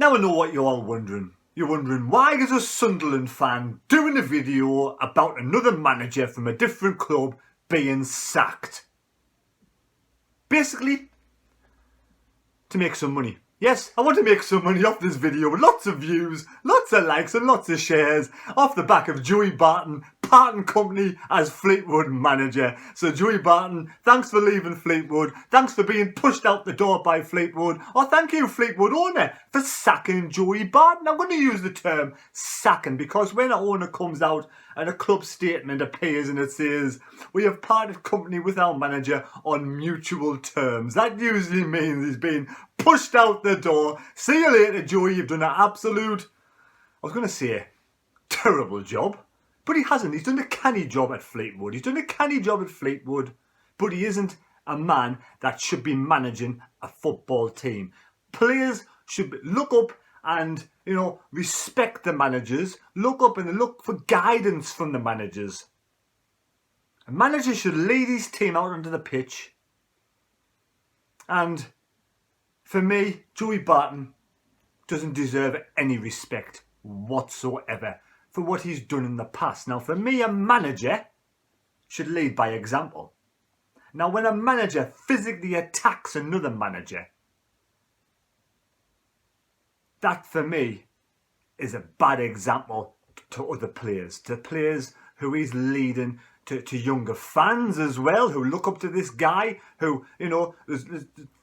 Now I know what you're all wondering. You're wondering, why is a Sunderland fan doing a video about another manager from a different club being sacked? Basically, to make some money. Yes, I want to make some money off this video with lots of views, lots of likes and lots of shares off the back of Joey Barton, Barton Company as Fleetwood manager. So Joey Barton, thanks for leaving Fleetwood, thanks for being pushed out the door by Fleetwood, or thank you Fleetwood owner for sacking Joey Barton. I'm going to use the term sacking because when an owner comes out and a club statement appears and it says, we have parted company with our manager on mutual terms, that usually means he's been pushed out the door. See you later, Joey. You've done an absolute, I was going to say, terrible job. But he hasn't. He's done a canny job at Fleetwood. He's done a canny job at Fleetwood. But he isn't a man that should be managing a football team. Players should look up and, respect the managers. Look up and look for guidance from the managers. A manager should lead his team out onto the pitch. And for me, Joey Barton doesn't deserve any respect whatsoever for what he's done in the past. Now, for me, a manager should lead by example. Now, when a manager physically attacks another manager, that for me is a bad example to other players, to players who he's leading, to younger fans as well, who look up to this guy, who,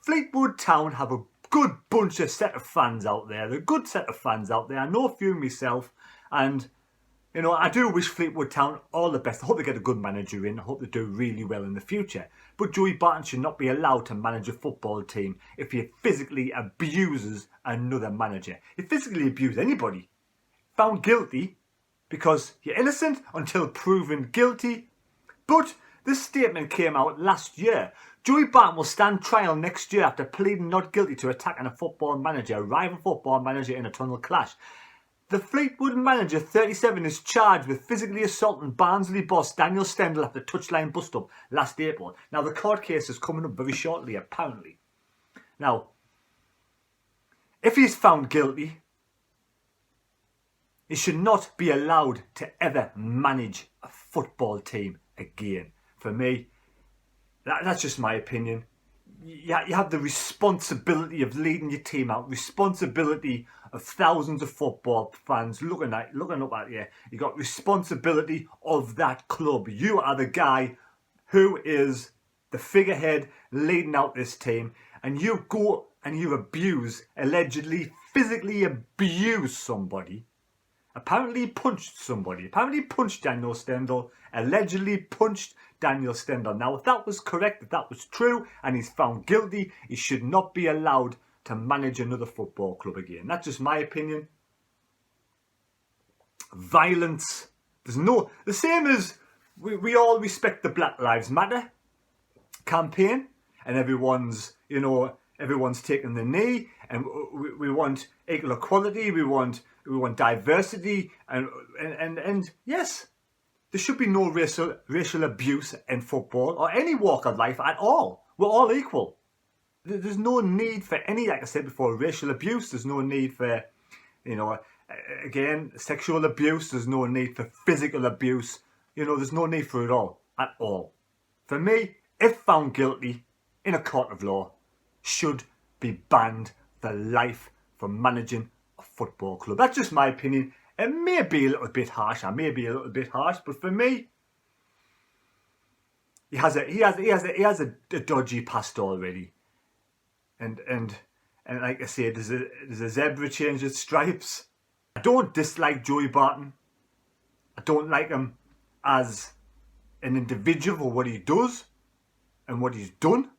Fleetwood Town have a good bunch of set of fans out there. A good set of fans out there. I know a few myself, and I do wish Fleetwood Town all the best. I hope they get a good manager in. I hope they do really well in the future. But Joey Barton should not be allowed to manage a football team if he physically abuses another manager. He physically abused anybody. Found guilty because you're innocent until proven guilty. But this statement came out last year. Joey Barton will stand trial next year after pleading not guilty to attacking a football manager, a rival football manager in a tunnel clash. The Fleetwood manager, 37, is charged with physically assaulting Barnsley boss Daniel Stendhal after touchline bust-up last April. Now, the court case is coming up very shortly, apparently. Now, if he's found guilty, he should not be allowed to ever manage a football team again. For me, that's just my opinion. You have the responsibility of leading your team out, responsibility of thousands of football fans looking up at you. You got responsibility of that club. You are the guy who is the figurehead leading out this team, and you go and you allegedly physically abuse somebody. Apparently punched somebody. Apparently punched Daniel Stendhal. Allegedly punched Daniel Stendhal. Now, if that was correct, if that was true, and he's found guilty, he should not be allowed to manage another football club again. That's just my opinion. Violence. The same as we all respect the Black Lives Matter campaign, and everyone's taking the knee, and we want equal equality, we want diversity, and yes, there should be no racial abuse in football or any walk of life at all. We're all equal. There's no need for any, like I said before, racial abuse. There's no need for, again, sexual abuse. There's no need for physical abuse. There's no need for it all, at all. For me, if found guilty in a court of law, should be banned for life from managing a football club. That's just my opinion. It may be a little bit harsh. But for me, he has a dodgy past already. And like I say, there's a zebra changes stripes. I don't dislike Joey Barton. I don't like him as an individual for what he does and what he's done.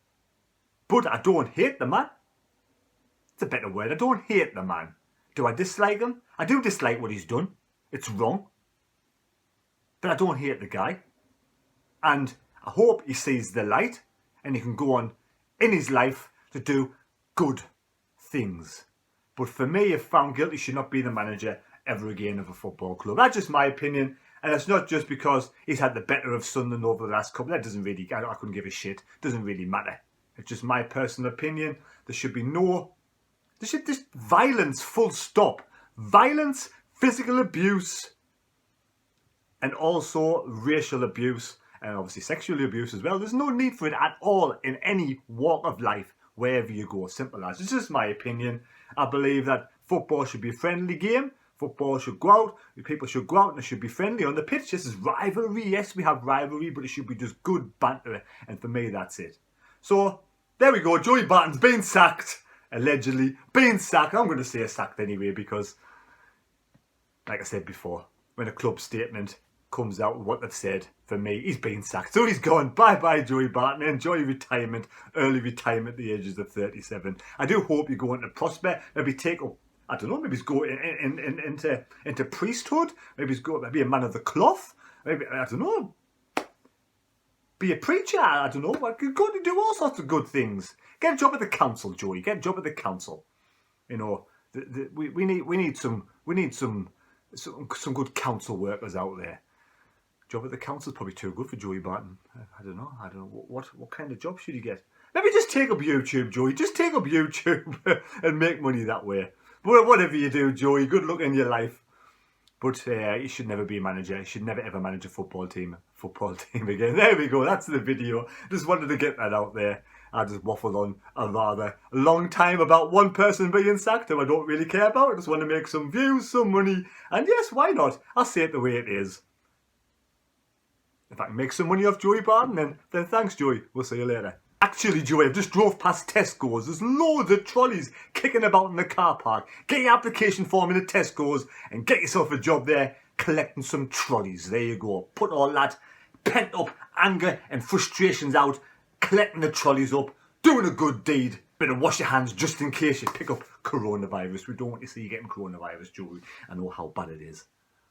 But I don't hate the man. It's a better word. I don't hate the man. Do I dislike him? I do dislike what he's done. It's wrong. But I don't hate the guy. And I hope he sees the light and he can go on in his life to do good things. But for me, if found guilty, he should not be the manager ever again of a football club. That's just my opinion. And it's not just because he's had the better of Sunderland over the last couple. That doesn't really, I couldn't give a shit. Doesn't really matter. It's just my personal opinion. There should be no There should just violence, full stop. Violence, physical abuse, and also racial abuse, and obviously sexual abuse as well. There's no need for it at all in any walk of life, wherever you go. Simple as. It's just my opinion. I believe that football should be a friendly game. Football should go out. People should go out and it should be friendly on the pitch. This is rivalry. Yes, we have rivalry, but it should be just good banter. And for me, that's it. So, there we go. Joey Barton's been sacked. Allegedly. Been sacked. I'm going to say sacked anyway because, like I said before, when a club statement comes out with what they've said, for me, he's been sacked. So he's gone. Bye-bye, Joey Barton. Enjoy retirement. Early retirement at the ages of 37. I do hope you go into prospect. Maybe take up, I don't know, maybe he's go into priesthood. Maybe he's go, maybe a man of the cloth. Maybe, I don't know, be a preacher. I don't know. But you're going to do all sorts of good things. Get a job at the council, Joey. Get a job at the council. You know, we need some good council workers out there. Job at the council is probably too good for Joey Barton. I don't know. What kind of job should he get? Maybe just take up YouTube, Joey. Just take up YouTube and make money that way. But whatever you do, Joey, good luck in your life. But you should never be a manager. You should never ever manage a football team again. There we go. That's the video. Just wanted to get that out there. I just waffled on a rather long time about one person being sacked who I don't really care about. I just want to make some views, some money. And yes, why not? I'll say it the way it is. If I can make some money off Joey Barton, then thanks, Joey. We'll see you later. Actually, Joey, I've just drove past Tesco's. There's loads of trolleys kicking about in the car park. Get your application form in the Tesco's and get yourself a job there collecting some trolleys. There you go. Put all that pent up anger and frustrations out, collecting the trolleys up, doing a good deed. Better wash your hands just in case you pick up coronavirus. We don't want to see you getting coronavirus, Joey. I know how bad it is.